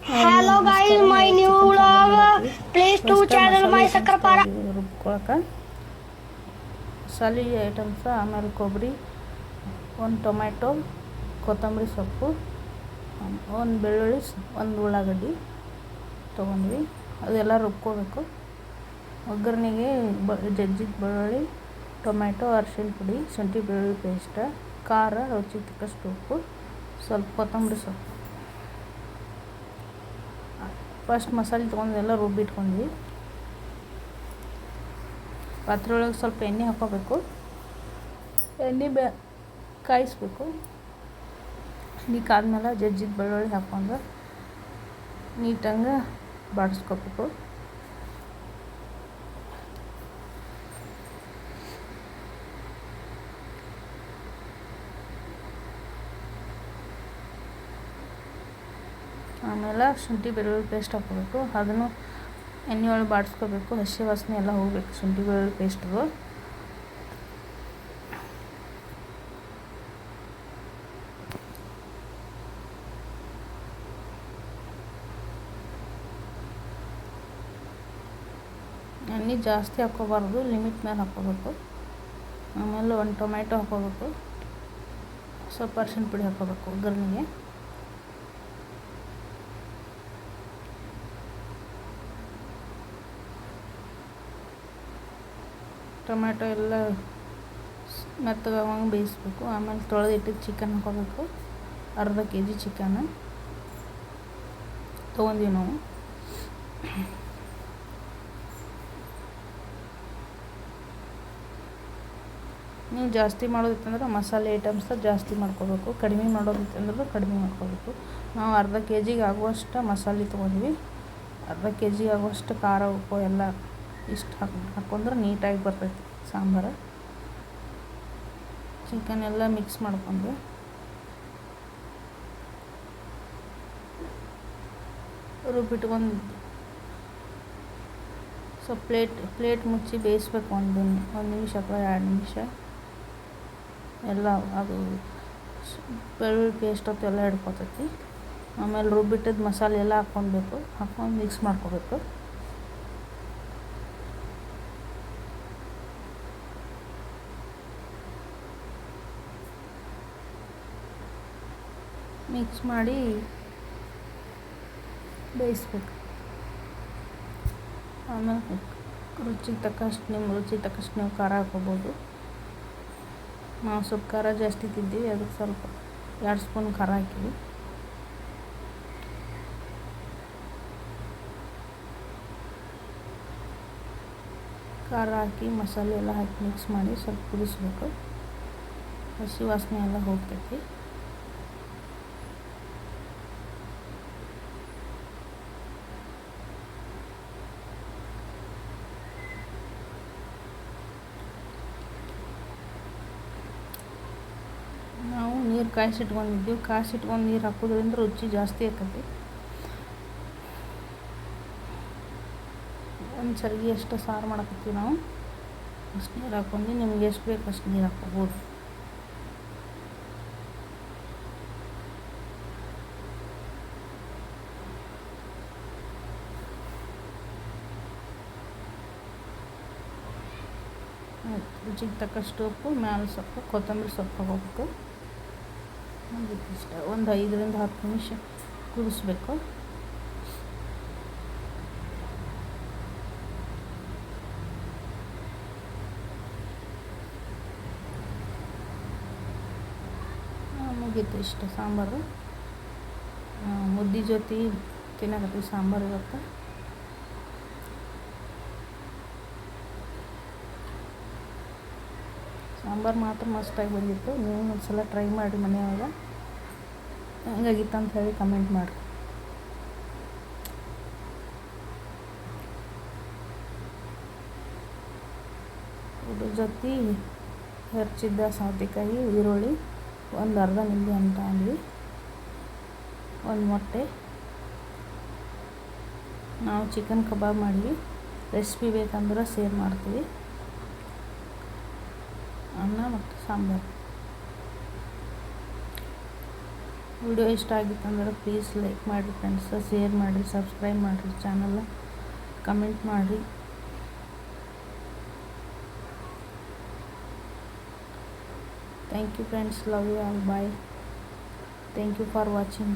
Hello guys, my new vlog. Please to channel my Sakrapara. ರುಬ್ಕೊಳಕ್ಕೆ ಮಸಾಲೆ items, ಆಮೇಲೆ ಕೊಬ್ಬರಿ, ಒಂದು ಟೊಮ್ಯಾಟೊ, ಕೊತ್ತಂಬರಿ ಸೊಪ್ಪು, ಒಂದು ಬೆಳ್ಳುಳ್ಳಿ, ಒಂದು ಉಳ್ಳಾಗಡ್ಡಿ ತೊಗೊಂಡ್ವಿ. ಅದೆಲ್ಲ ರುಬ್ಕೋಬೇಕು. ಒಗ್ಗರಣೆಗೆ ಜಜ್ಜಿದ ಬೆಳ್ಳುಳ್ಳಿ, ಟೊಮ್ಯಾಟೊ, ಅರಿಶಿಣ ಪುಡಿ, ಶುಂಠಿ ಬೆಳ್ಳುಳ್ಳಿ ಪೇಸ್ಟ್, ಖಾರ, ರುಚಿಗೆ ತಕ್ಕಷ್ಟು ಉಪ್ಪು, ಸ್ವಲ್ಪ ಕೊತ್ತಂಬರಿ ಸೊಪ್ಪು. ಫಸ್ಟ್ ಮಸಾಲೆ ತೊಗೊಂಡು ಎಲ್ಲ ರುಬ್ಬಿಟ್ಕೊಂಡ್ವಿ. ಪಾತ್ರೆ ಒಳಗೆ ಸ್ವಲ್ಪ ಎಣ್ಣೆ ಹಾಕ್ಕೋಬೇಕು. ಎಣ್ಣೆ ಕಾಯಿಸ್ಬೇಕು. ಎಣ್ಣೆ ಕಾದ್ಮೇಲೆ ಜಜ್ಜಿದ ಬೆಳ್ಳುಳ್ಳಿ ಹಾಕ್ಕೊಂಡು ನೀಟಂಗೆ ಬಾಡಿಸ್ಕೋಬೇಕು. ಆಮೇಲೆ ಶುಂಠಿ ಬೆಳ್ಳುಳ್ಳಿ ಪೇಸ್ಟ್ ಹಾಕ್ಕೋಬೇಕು. ಅದನ್ನು ಎಣ್ಣೆ ಒಳಗೆ ಬಾಡಿಸ್ಕೋಬೇಕು. ಹಸಿ ವಾಸನೆ ಎಲ್ಲ ಹೋಗ್ಬೇಕು ಶುಂಠಿ ಬೆಳ್ಳುಳ್ಳಿ ಪೇಸ್ಟ್ದು. ಎಣ್ಣೆ ಜಾಸ್ತಿ ಹಾಕ್ಕೋಬಾರ್ದು, ಲಿಮಿಟ್ ಮೇಲೆ ಹಾಕ್ಕೋಬೇಕು. ಆಮೇಲೆ ಒಂದು ಟೊಮ್ಯಾಟೊ ಹಾಕ್ಕೋಬೇಕು. ಸ್ವಲ್ಪ ಅರಿಶಿಣ ಪುಡಿ ಹಾಕ್ಕೋಬೇಕು ಒಗ್ಗರಣೆಗೆ. ಟೊಮ್ಯಾಟೊ ಎಲ್ಲ ಮೆತ್ತಗಾಗುವಂಗೆ ಬೇಯಿಸ್ಬೇಕು. ಆಮೇಲೆ ತೊಳೆದಿಟ್ಟಿದ್ದು ಚಿಕನ್ ಹಾಕ್ಕೋಬೇಕು. ಅರ್ಧ kg ಚಿಕನ್ ತೊಗೊಂಡ್ವಿ ನಾವು. ನೀವು ಜಾಸ್ತಿ ಮಾಡೋದಿತ್ತಂದ್ರೆ ಮಸಾಲೆ ಐಟಮ್ಸ್ ಜಾಸ್ತಿ ಮಾಡ್ಕೋಬೇಕು. ಕಡಿಮೆ ಮಾಡೋದಿತ್ತಂದ್ರೆ ಕಡಿಮೆ ಮಾಡ್ಕೋಬೇಕು. ನಾವು ಅರ್ಧ kg ಆಗುವಷ್ಟು ಮಸಾಲೆ ತೊಗೊಂಡ್ವಿ. ಅರ್ಧ kg ಆಗುವಷ್ಟು ಖಾರ, ಉಪ್ಪು ಎಲ್ಲ ಇಷ್ಟು ಹಾಕೊಂಡ್ರೆ ನೀಟಾಗಿ ಬರ್ತೈತಿ ಸಾಂಬಾರು. ಚಿಕನ್ ಎಲ್ಲ ಮಿಕ್ಸ್ ಮಾಡ್ಕೊಂಡು ರುಬ್ಬಿಟ್ಕೊಂಡು ಸ್ವಲ್ಪ ಪ್ಲೇಟ್ ಮುಚ್ಚಿ ಬೇಯಿಸ್ಬೇಕು. ಒಂದು ನಿಮಿಷ ಅಥವಾ 2 ನಿಮಿಷ. ಎಲ್ಲ ಅದು ಬೆಳ್ಳುಳ್ಳಿ ಪೇಸ್ಟ್ ಎಲ್ಲ ಹಿಡ್ಕೊತೈತಿ. ಆಮೇಲೆ ರುಬ್ಬಿಟ್ಟಿದ್ದು ಮಸಾಲೆ ಎಲ್ಲ ಹಾಕ್ಕೊಂಡು ಮಿಕ್ಸ್ ಮಾಡ್ಕೋಬೇಕು. ಮಿಕ್ಸ್ ಮಾಡಿ ಬೇಯಿಸ್ಬೇಕು. ಆಮೇಲೆ ನಿಮ್ಮ ರುಚಿಗೆ ತಕ್ಕಷ್ಟು ನೀವು ಖಾರ ಹಾಕ್ಕೋಬೋದು. ನಾವು ಸ್ವಲ್ಪ ಖಾರ ಜಾಸ್ತಿ ತಿಂತೀವಿ, ಅದಕ್ಕೆ ಸ್ವಲ್ಪ 2 ಸ್ಪೂನ್ ಖಾರ ಹಾಕಿವಿ. ಖಾರ ಹಾಕಿ ಮಸಾಲೆ ಎಲ್ಲ ಹಾಕಿ ಮಿಕ್ಸ್ ಮಾಡಿ ಸ್ವಲ್ಪ ಕುದಿಸ್ಬೇಕು. ಹಸಿ ವಾಸನೆ ಎಲ್ಲ ಹೋಗ್ತೈತಿ. ನಾವು ನೀರು ಕಾಯಿಸಿಟ್ಕೊಂಡಿದ್ದೀವಿ. ಕಾಯಿಸಿಟ್ಕೊಂಡು ನೀರು ಹಾಕೋದ್ರಿಂದ ರುಚಿ ಜಾಸ್ತಿ ಆಕತಿ. ಒಂದು ಸರಿಗೆ ಎಷ್ಟು ಸಾರು ಮಾಡಕತ್ತೀವಿ ನಾವು, ಅಷ್ಟು ನೀರು ಹಾಕ್ಕೊಂಡು ನಿಮ್ಗೆ ಎಷ್ಟು ಬೇಕು ಅಷ್ಟು ನೀರು ಹಾಕ್ಕೋಬೋದು. ರುಚಿಗೆ ತಕ್ಕಷ್ಟು ಉಪ್ಪು, ಮ್ಯಾಲೆ ಸೊಪ್ಪು, ಕೊತ್ತಂಬರಿ ಸೊಪ್ಪು ಹಾಕೋಬೇಕು. ಇಷ್ಟ ಒಂದು 5 ರಿಂದ 10 ನಿಮಿಷ ಕುದಿಸ್ಬೇಕು. ಮುಗೀತು ಇಷ್ಟ ಸಾಂಬಾರು. ಮುದ್ದೆ ಜೊತೆ ತಿನ್ನಕತ್ತೀವಿ ಸಾಂಬಾರು ಇವತ್ತು. ಸಾಂಬಾರು ಮಾತ್ರ ಮಸ್ತಾಗಿ ಬಂದಿತ್ತು. ನೀವು ಒಂದು ಸಲ ಟ್ರೈ ಮಾಡಿ ಮನೆಯಾಗ. ಹೆಂಗಾಗಿತ್ತು ಅಂತ ಹೇಳಿ ಕಮೆಂಟ್ ಮಾಡಿ. ಇದ್ರ ಜೊತೆ ಹೆಚ್ಚಿದ್ದ ಸೌತೆಕಾಯಿ, ಈರುಳ್ಳಿ, ಒಂದು ಅರ್ಧ ನಿಂಬೆ ಹಣ್ಣು ತಗೊಂಡ್ವಿ, ಒಂದು ಮೊಟ್ಟೆ. ನಾವು ಚಿಕನ್ ಕಬಾಬ್ ಮಾಡಿವಿ. ರೆಸಿಪಿ ಬೇಕಂದ್ರೆ ಶೇರ್ ಮಾಡ್ತೀವಿ. ಅನ್ನ ಮತ್ತು ಸಾಂಬಾರು. ವಿಡಿಯೋ ಇಷ್ಟ ಆಗಿತ್ತಂದ್ರೆ ಪ್ಲೀಸ್ ಲೈಕ್ ಮಾಡಿರಿ ಫ್ರೆಂಡ್ಸ್, ಶೇರ್ ಮಾಡಿರಿ, ಸಬ್ಸ್ಕ್ರೈಬ್ ಮಾಡಿರಿ ಚಾನಲ್ನ, ಕಮೆಂಟ್ ಮಾಡಿರಿ. Thank you friends, love you all, bye. Thank you for watching.